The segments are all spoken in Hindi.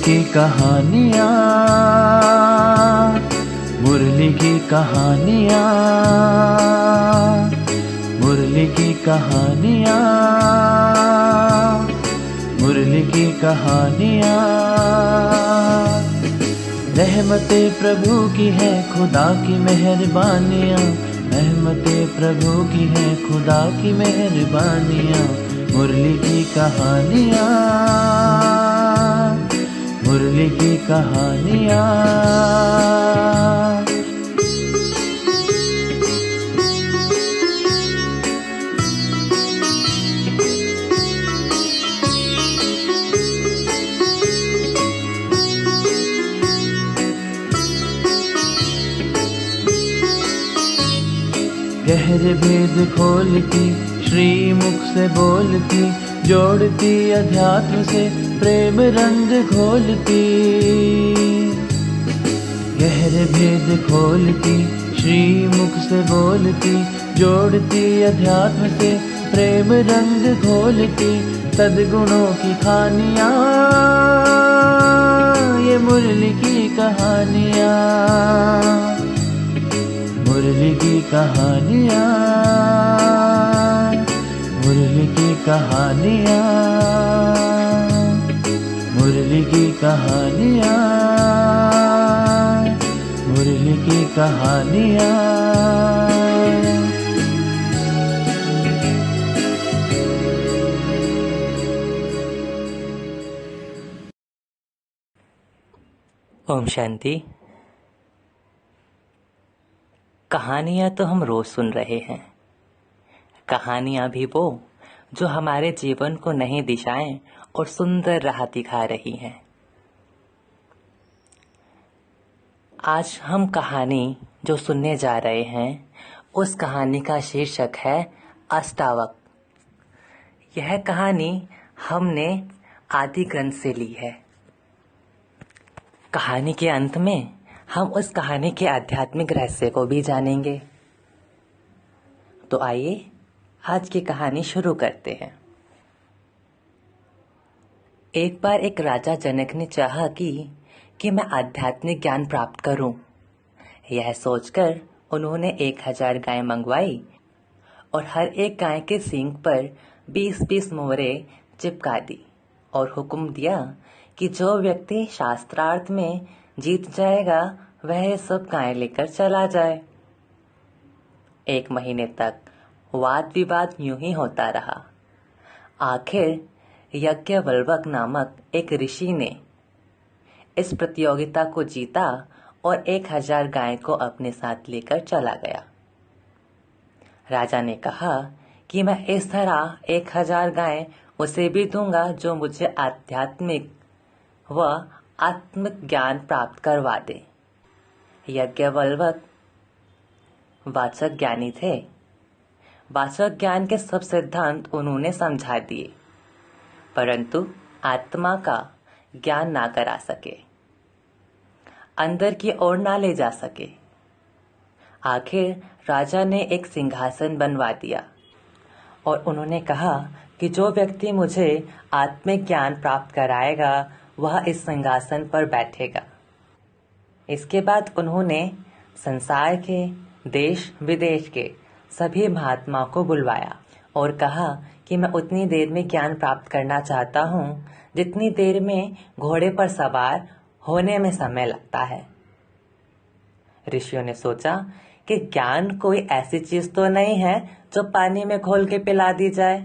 की कहानियाँ, मुरली की कहानियाँ, मुरली की कहानियाँ, मुरली की कहानियाँ। रहमते प्रभु की है खुदा की मेहरबानियाँ, रहमते प्रभु की है खुदा की मेहरबानियाँ। मुरली की कहानियाँ, मुरली की कहानियाँ। गहरे भेद खोलती, श्रीमुख से बोलती, जोड़ती अध्यात्म से प्रेम रंग घोलती। गहरे भेद खोलती, श्रीमुख से बोलती, जोड़ती अध्यात्म से प्रेम रंग घोलती। सद्गुणों की खानियाँ, ये मुरली की कहानियाँ, मुरली की कहानियाँ, मुरली की कहानियाँ, मुरली की कहानियाँ, मुरली की कहानियाँ। ओम शांति। कहानियाँ तो हम रोज सुन रहे हैं, कहानियाँ भी वो जो हमारे जीवन को नई दिशाएं और सुंदर राह दिखा रही हैं। आज हम कहानी जो सुनने जा रहे हैं, उस कहानी का शीर्षक है अष्टावक। यह कहानी हमने आदि ग्रंथ से ली है। कहानी के अंत में हम उस कहानी के आध्यात्मिक रहस्य को भी जानेंगे। तो आइए आज की कहानी शुरू करते हैं। एक बार एक राजा जनक ने चाहा कि मैं आध्यात्मिक ज्ञान प्राप्त करूं। यह सोचकर उन्होंने 1000 गाय मंगवाई और हर एक गाय के सींग पर 20-20 मोहरे चिपका दी और हुक्म दिया कि जो व्यक्ति शास्त्रार्थ में जीत जाएगा वह सब गाय लेकर चला जाए। 1 महीने तक वाद विवाद यूं ही होता रहा। आखिर यज्ञवल्लभ नामक एक ऋषि ने इस प्रतियोगिता को जीता और 1000 गाय को अपने साथ लेकर चला गया। राजा ने कहा कि मैं इस तरह 1000 गाय उसे भी दूंगा जो मुझे आध्यात्मिक व आत्मिक ज्ञान प्राप्त करवा दे। यज्ञवल्लभ वाचक ज्ञानी थे। वाचक ज्ञान के सब सिद्धांत उन्होंने समझा दिए, परंतु आत्मा का ज्ञान ना करा सके, अंदर की ओर ना ले जा सके। आखिर राजा ने एक सिंहासन बनवा दिया और उन्होंने कहा कि जो व्यक्ति मुझे आत्मिक ज्ञान प्राप्त कराएगा वह इस सिंहासन पर बैठेगा। इसके बाद उन्होंने संसार के देश विदेश के सभी महात्माओं को बुलवाया और कहा कि मैं उतनी देर में ज्ञान प्राप्त करना चाहता हूँ जितनी देर में घोड़े पर सवार होने में समय लगता है। ऋषियों ने सोचा कि ज्ञान कोई ऐसी चीज तो नहीं है जो पानी में घोल के पिला दी जाए।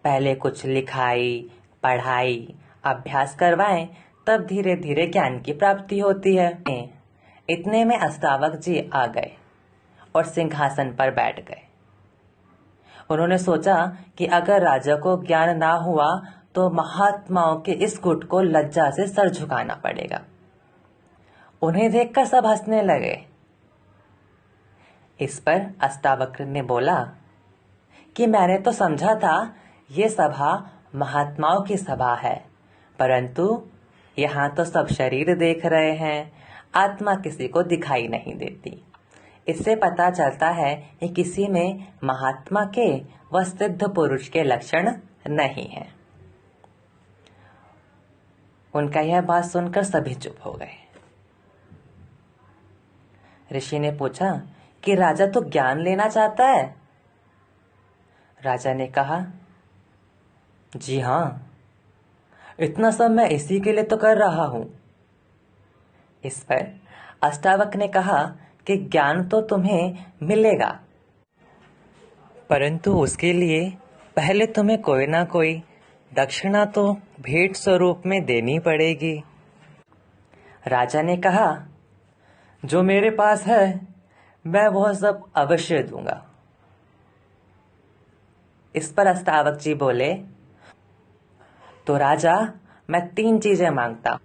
पहले कुछ लिखाई पढ़ाई अभ्यास करवाएं, तब धीरे धीरे ज्ञान की प्राप्ति होती है। इतने में अष्टावक जी आ गए और सिंहासन पर बैठ गए। उन्होंने सोचा कि अगर राजा को ज्ञान ना हुआ तो महात्माओं के इस गुट को लज्जा से सर झुकाना पड़ेगा। उन्हें देखकर सब हंसने लगे। इस पर अष्टावक्र ने बोला कि मैंने तो समझा था ये सभा महात्माओं की सभा है, परंतु यहाँ तो सब शरीर देख रहे हैं, आत्मा किसी को दिखाई नहीं देती। इससे पता चलता है कि किसी में महात्मा के व सिद्ध पुरुष के लक्षण नहीं है। उनका यह बात सुनकर सभी चुप हो गए। ऋषि ने पूछा कि राजा तो ज्ञान लेना चाहता है। राजा ने कहा, जी हाँ, इतना सब मैं इसी के लिए तो कर रहा हूं। इस पर अष्टावक्र ने कहा कि ज्ञान तो तुम्हें मिलेगा, परंतु उसके लिए पहले तुम्हें कोई ना कोई दक्षिणा तो भेंट स्वरूप में देनी पड़ेगी। राजा ने कहा, जो मेरे पास है मैं वह सब अवश्य दूंगा। इस पर अष्टावक्र जी बोले, तो राजा, मैं 3 चीजें मांगता हूं।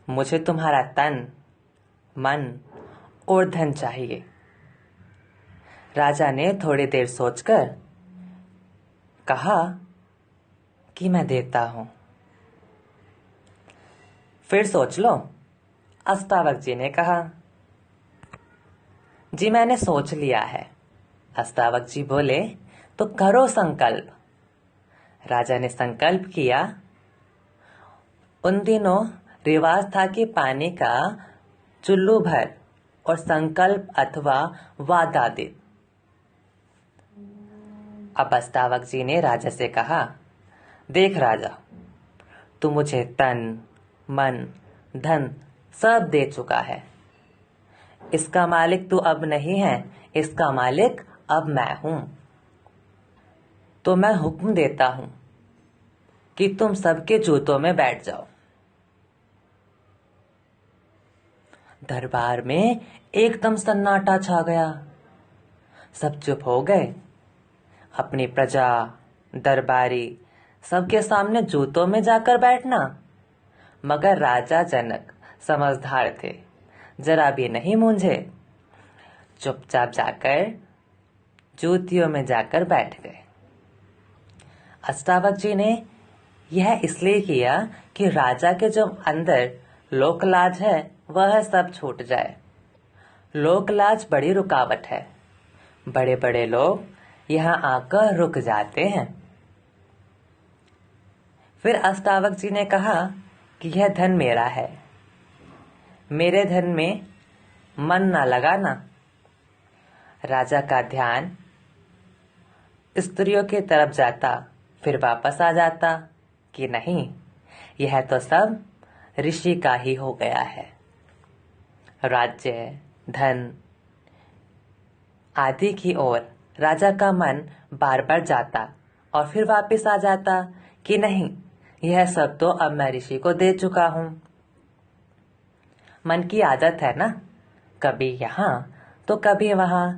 मुझे तुम्हारा तन, मन और धन चाहिए। राजा ने थोड़ी देर सोचकर कहा कि मैं देता हूं। फिर सोच लो, अष्टावक्र जी ने कहा। जी मैंने सोच लिया है। अष्टावक्र जी बोले, तो करो संकल्प। राजा ने संकल्प किया। उन दिनों रिवाज था कि पानी का चुल्लू भर और संकल्प अथवा वादा दे। अब अष्टावक्र जी ने राजा से कहा, देख राजा, तू मुझे तन, मन, धन सब दे चुका है। इसका मालिक तू अब नहीं है, इसका मालिक अब मैं हूं। तो मैं हुक्म देता हूं कि तुम सबके जूतों में बैठ जाओ। दरबार में एकदम सन्नाटा छा गया। सब चुप हो गए। अपनी प्रजा, दरबारी सबके सामने जूतों में जाकर बैठना। मगर राजा जनक समझदार थे, जरा भी नहीं मूंझे। चुपचाप जाकर जूतियों में जाकर बैठ गए। अष्टावक्र जी ने यह इसलिए किया कि राजा के जो अंदर लोकलाज है वह सब छूट जाए। लोकलाज बड़ी रुकावट है। बड़े बड़े लोग यहाँ आकर रुक जाते हैं। फिर अष्टावक्र जी ने कहा कि यह धन मेरा है, मेरे धन में मन ना लगाना। राजा का ध्यान स्त्रियों की तरफ जाता, फिर वापस आ जाता कि नहीं, यह तो सब ऋषि का ही हो गया है। राज्य, धन आदि की ओर राजा का मन बार बार जाता और फिर वापस आ जाता कि नहीं, यह सब तो अब मैं ऋषि को दे चुका हूं। मन की आदत है ना, कभी यहां तो कभी वहां,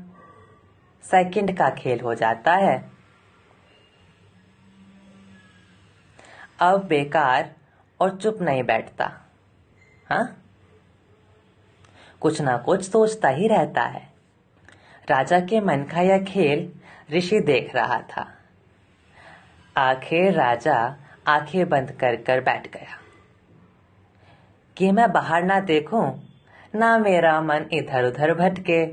सेकंड का खेल हो जाता है। अब बेकार और चुप नहीं बैठता, हाँ, कुछ ना कुछ सोचता ही रहता है। राजा के मन का यह खेल ऋषि देख रहा था। आखिर राजा आंखें बंद कर कर बैठ गया कि मैं बाहर ना देखूं, ना मेरा मन इधर उधर भटके।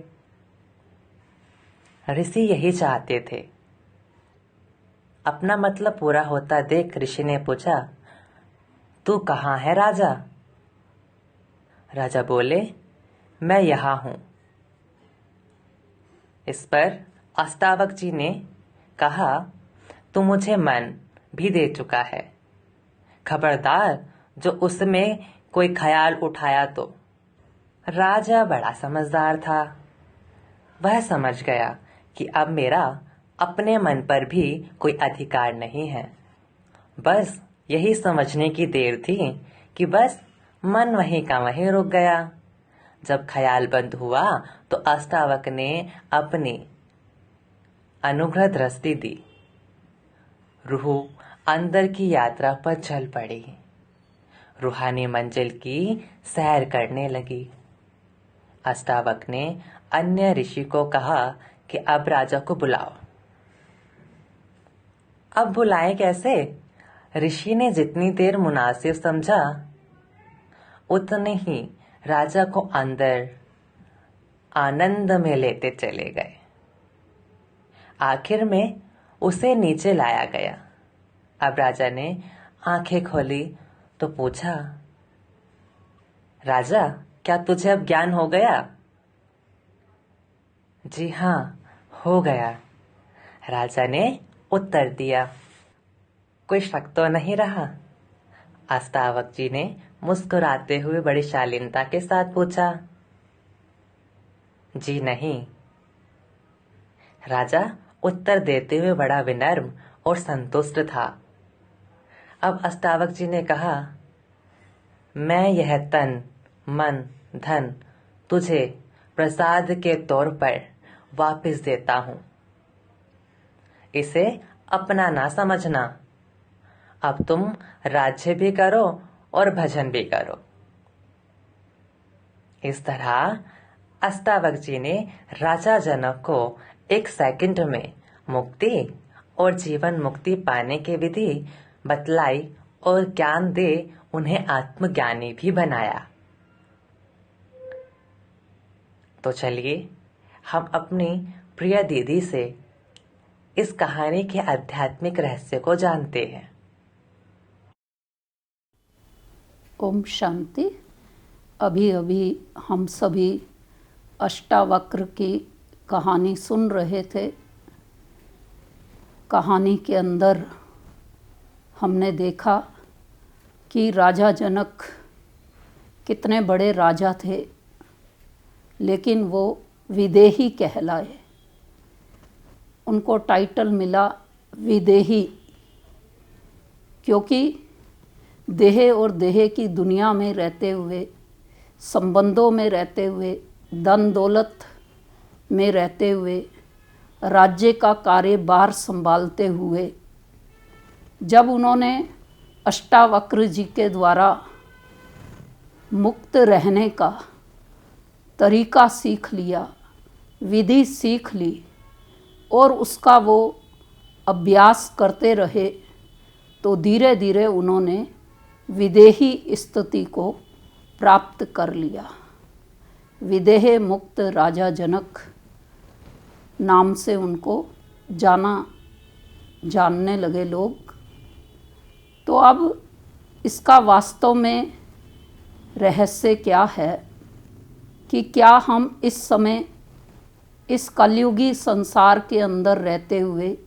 ऋषि यही चाहते थे। अपना मतलब पूरा होता देख ऋषि ने पूछा, तू कहाँ है राजा? राजा बोले, मैं यहां हूं। इस पर अष्टावक्र जी ने कहा, तू मुझे मन भी दे चुका है, खबरदार जो उसमें कोई ख्याल उठाया तो। राजा बड़ा समझदार था। वह समझ गया कि अब मेरा अपने मन पर भी कोई अधिकार नहीं है। बस यही समझने की देर थी कि बस मन वहीं का वहीं रुक गया। जब ख्याल बंद हुआ तो अष्टावक्र ने अपनी अनुग्रह दृष्टि दी। रूह अंदर की यात्रा पर चल पड़ी। रूहानी मंजिल की सैर करने लगी। अष्टावक्र ने अन्य ऋषि को कहा कि अब राजा को बुलाओ। अब बुलाएं कैसे? ऋषि ने जितनी देर मुनासिब समझा उतने ही राजा को अंदर आनंद में लेते चले गए। आखिर में उसे नीचे लाया गया। अब राजा ने आंखें खोली तो पूछा, राजा, क्या तुझे अब ज्ञान हो गया? जी हाँ, हो गया, राजा ने उत्तर दिया। कोई शक तो नहीं रहा? अष्टावक्र जी ने मुस्कुराते हुए बड़ी शालीनता के साथ पूछा। जी नहीं। राजा उत्तर देते हुए बड़ा विनम्र और संतुष्ट था। अब अष्टावक्र जी ने कहा, मैं यह तन, मन, धन तुझे प्रसाद के तौर पर वापस देता हूं। इसे अपना ना समझना। अब तुम राज्य भी करो और भजन भी करो। इस तरह अष्टावक्र जी ने राजा जनक को 1 सेकंड में मुक्ति और जीवन मुक्ति पाने की विधि बतलाई और ज्ञान दे उन्हें आत्मज्ञानी भी बनाया। तो चलिए हम अपनी प्रिय दीदी से इस कहानी के आध्यात्मिक रहस्य को जानते हैं। ओम शांति। अभी अभी हम सभी अष्टावक्र की कहानी सुन रहे थे। कहानी के अंदर हमने देखा कि राजा जनक कितने बड़े राजा थे, लेकिन वो विदेही कहलाए। उनको टाइटल मिला विदेही, क्योंकि देह और देह की दुनिया में रहते हुए, संबंधों में रहते हुए, धन दौलत में रहते हुए, राज्य का कार्यभार संभालते हुए, जब उन्होंने अष्टावक्र जी के द्वारा मुक्त रहने का तरीका सीख लिया, विधि सीख ली और उसका वो अभ्यास करते रहे, तो धीरे धीरे उन्होंने विदेही स्थिति को प्राप्त कर लिया। विदेह मुक्त राजा जनक नाम से उनको जानने लगे लोग। तो अब इसका वास्तव में रहस्य क्या है कि क्या हम इस समय इस कलयुगी संसार के अंदर रहते हुए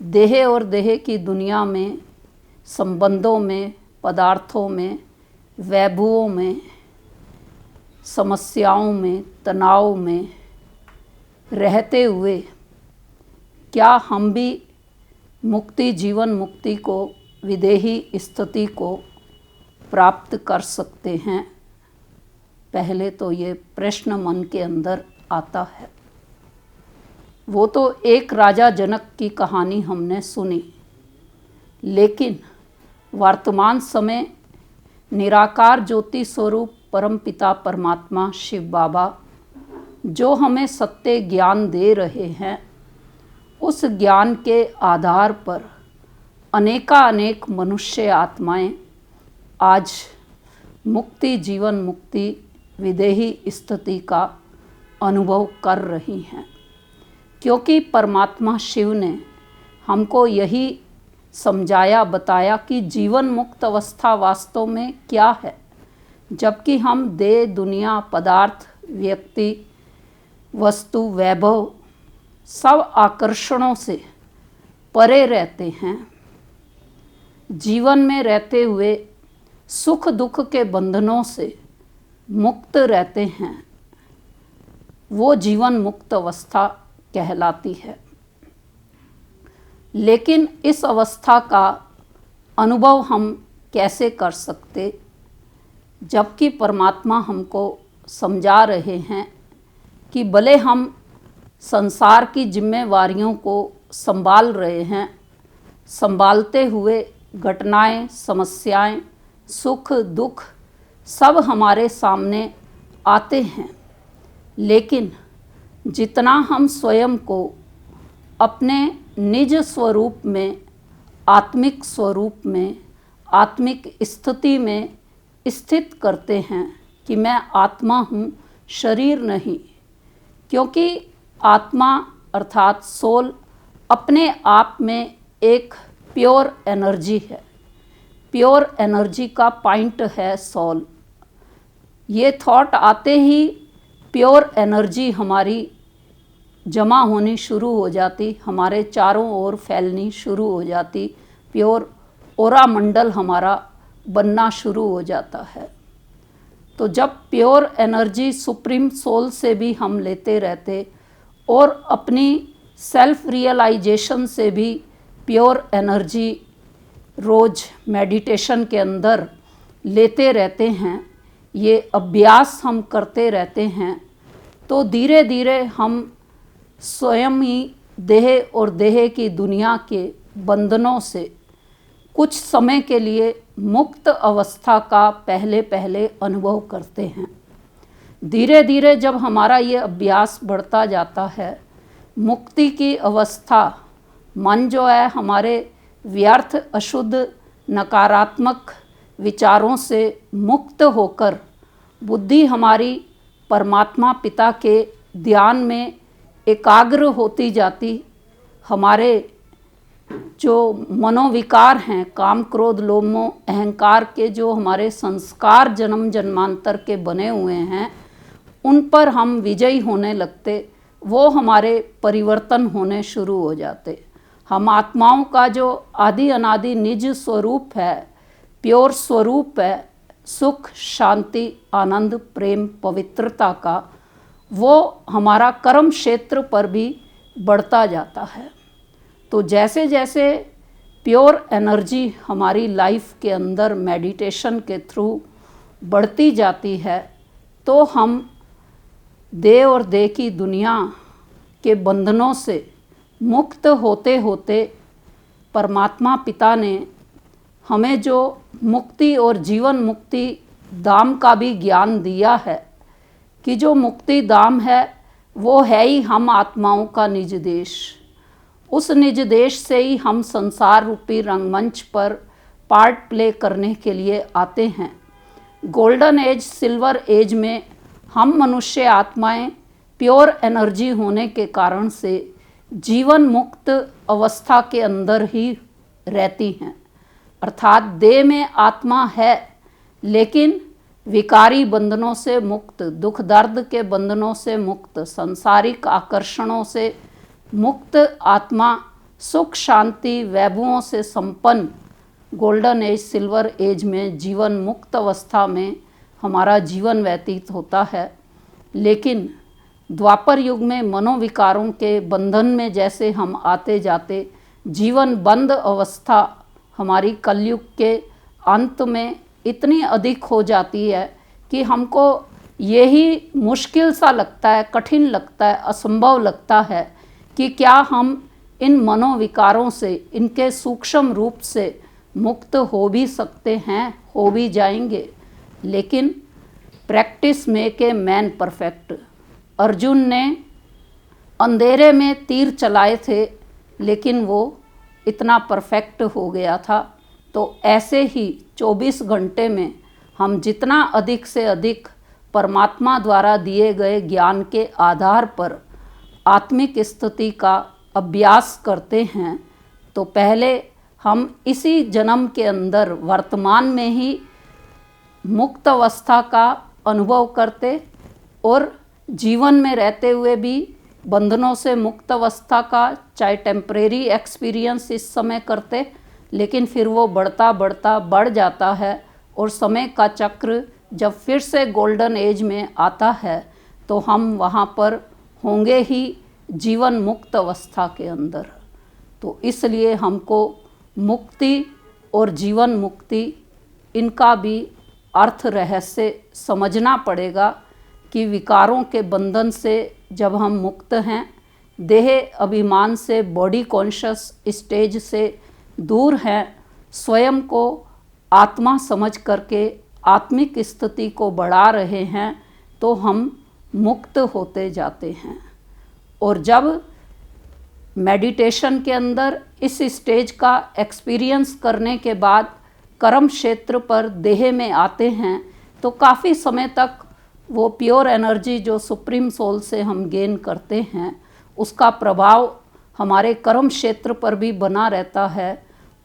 देह और देह की दुनिया में, संबंधों में, पदार्थों में, वैभवों में, समस्याओं में, तनाव में रहते हुए क्या हम भी मुक्ति, जीवन मुक्ति को, विदेही स्थिति को प्राप्त कर सकते हैं? पहले तो ये प्रश्न मन के अंदर आता है। वो तो एक राजा जनक की कहानी हमने सुनी, लेकिन वर्तमान समय निराकार ज्योति स्वरूप परमपिता परमात्मा शिव बाबा जो हमें सत्य ज्ञान दे रहे हैं, उस ज्ञान के आधार पर अनेक मनुष्य आत्माएं आज मुक्ति, जीवन मुक्ति, विदेही स्थिति का अनुभव कर रही हैं। क्योंकि परमात्मा शिव ने हमको यही समझाया, बताया कि जीवन मुक्त अवस्था वास्तव में क्या है। जबकि हम देह, दुनिया, पदार्थ, व्यक्ति, वस्तु, वैभव, सब आकर्षणों से परे रहते हैं, जीवन में रहते हुए सुख दुख के बंधनों से मुक्त रहते हैं, वो जीवन मुक्त अवस्था कहलाती है। लेकिन इस अवस्था का अनुभव हम कैसे कर सकते, जबकि परमात्मा हमको समझा रहे हैं कि भले हम संसार की जिम्मेवारियों को संभाल रहे हैं, संभालते हुए घटनाएं, समस्याएं, सुख दुख सब हमारे सामने आते हैं, लेकिन जितना हम स्वयं को अपने निज स्वरूप में, आत्मिक स्वरूप में, आत्मिक स्थिति में स्थित करते हैं कि मैं आत्मा हूँ, शरीर नहीं। क्योंकि आत्मा अर्थात सोल अपने आप में एक प्योर एनर्जी है, प्योर एनर्जी का पॉइंट है सोल। ये थॉट आते ही प्योर एनर्जी हमारी जमा होनी शुरू हो जाती, हमारे चारों ओर फैलनी शुरू हो जाती, प्योर ओरा मंडल हमारा बनना शुरू हो जाता है। तो जब प्योर एनर्जी सुप्रीम सोल से भी हम लेते रहते और अपनी सेल्फ रियलाइजेशन से भी प्योर एनर्जी रोज़ मेडिटेशन के अंदर लेते रहते हैं, ये अभ्यास हम करते रहते हैं, तो धीरे धीरे हम स्वयं ही देह और देह की दुनिया के बंधनों से कुछ समय के लिए मुक्त अवस्था का पहले पहले अनुभव करते हैं। धीरे धीरे जब हमारा ये अभ्यास बढ़ता जाता है, मुक्ति की अवस्था, मन जो है हमारे व्यर्थ अशुद्ध नकारात्मक विचारों से मुक्त होकर बुद्धि हमारी परमात्मा पिता के ध्यान में एकाग्र होती जाती, हमारे जो मनोविकार हैं, काम क्रोध लोभ मोह अहंकार के जो हमारे संस्कार जन्म जन्मांतर के बने हुए हैं, उन पर हम विजयी होने लगते, वो हमारे परिवर्तन होने शुरू हो जाते। हम आत्माओं का जो आदि अनादि निज स्वरूप है, प्योर स्वरूप है, सुख शांति आनंद प्रेम पवित्रता का, वो हमारा कर्म क्षेत्र पर भी बढ़ता जाता है। तो जैसे जैसे प्योर एनर्जी हमारी लाइफ के अंदर मेडिटेशन के थ्रू बढ़ती जाती है, तो हम देह और देह की दुनिया के बंधनों से मुक्त होते होते परमात्मा पिता ने हमें जो मुक्ति और जीवन मुक्ति धाम का भी ज्ञान दिया है कि जो मुक्ति धाम है वो है ही हम आत्माओं का निज देश। उस निज देश से ही हम संसार रूपी रंगमंच पर पार्ट प्ले करने के लिए आते हैं। गोल्डन एज सिल्वर एज में हम मनुष्य आत्माएं प्योर एनर्जी होने के कारण से जीवन मुक्त अवस्था के अंदर ही रहती हैं, अर्थात देह में आत्मा है लेकिन विकारी बंधनों से मुक्त, दुख दर्द के बंधनों से मुक्त, सांसारिक आकर्षणों से मुक्त आत्मा सुख शांति वैभवों से संपन्न गोल्डन एज सिल्वर एज में जीवन मुक्त अवस्था में हमारा जीवन व्यतीत होता है। लेकिन द्वापर युग में मनोविकारों के बंधन में जैसे हम आते जाते, जीवन बंद अवस्था हमारी कलयुग के अंत में इतनी अधिक हो जाती है कि हमको यही मुश्किल सा लगता है, कठिन लगता है, असंभव लगता है कि क्या हम इन मनोविकारों से, इनके सूक्ष्म रूप से मुक्त हो भी सकते हैं, हो भी जाएंगे। लेकिन practice make a man perfect. Arjun ने अंधेरे में तीर चलाए थे लेकिन वो इतना परफेक्ट हो गया था। तो ऐसे ही 24 घंटे में हम जितना अधिक से अधिक परमात्मा द्वारा दिए गए ज्ञान के आधार पर आत्मिक स्थिति का अभ्यास करते हैं, तो पहले हम इसी जन्म के अंदर वर्तमान में ही मुक्त अवस्था का अनुभव करते और जीवन में रहते हुए भी बंधनों से मुक्त अवस्था का चाहे टेम्परेरी एक्सपीरियंस इस समय करते, लेकिन फिर वो बढ़ता बढ़ता बढ़ जाता है और समय का चक्र जब फिर से गोल्डन एज में आता है तो हम वहाँ पर होंगे ही जीवन मुक्त अवस्था के अंदर। तो इसलिए हमको मुक्ति और जीवन मुक्ति इनका भी अर्थ रहस्य समझना पड़ेगा कि विकारों के बंधन से जब हम मुक्त हैं, देह अभिमान से, बॉडी कॉन्शियस स्टेज से दूर हैं, स्वयं को आत्मा समझ करके आत्मिक स्थिति को बढ़ा रहे हैं, तो हम मुक्त होते जाते हैं। और जब मेडिटेशन के अंदर इस स्टेज का एक्सपीरियंस करने के बाद कर्म क्षेत्र पर देह में आते हैं, तो काफ़ी समय तक वो प्योर एनर्जी जो सुप्रीम सोल से हम गेन करते हैं, उसका प्रभाव हमारे कर्म क्षेत्र पर भी बना रहता है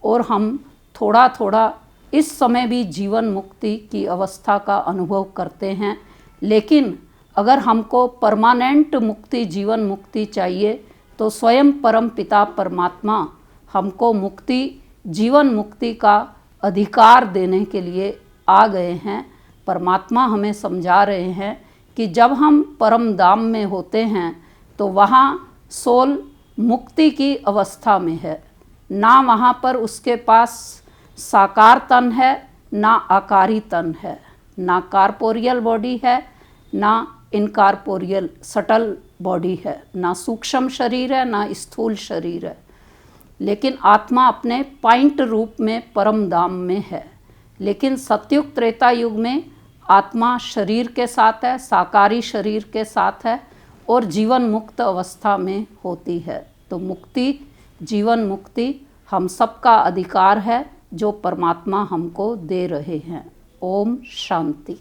और हम थोड़ा थोड़ा इस समय भी जीवन मुक्ति की अवस्था का अनुभव करते हैं। लेकिन अगर हमको परमानेंट मुक्ति, जीवन मुक्ति चाहिए तो स्वयं परम पिता परमात्मा हमको मुक्ति, जीवन मुक्ति का अधिकार देने के लिए आ गए हैं। परमात्मा हमें समझा रहे हैं कि जब हम परम धाम में होते हैं तो वहाँ सोल मुक्ति की अवस्था में है। ना वहाँ पर उसके पास साकार तन है, ना आकारी तन है, ना कॉर्पोरियल बॉडी है, ना इनकॉर्पोरियल सटल बॉडी है, ना सूक्ष्म शरीर है, ना स्थूल शरीर है। लेकिन आत्मा अपने पॉइंट रूप में परम धाम में है। लेकिन सतयुग त्रेता युग में आत्मा शरीर के साथ है, साकारी शरीर के साथ है और जीवन मुक्त अवस्था में होती है। तो मुक्ति, जीवन मुक्ति हम सबका अधिकार है जो परमात्मा हमको दे रहे हैं। ओम शांति।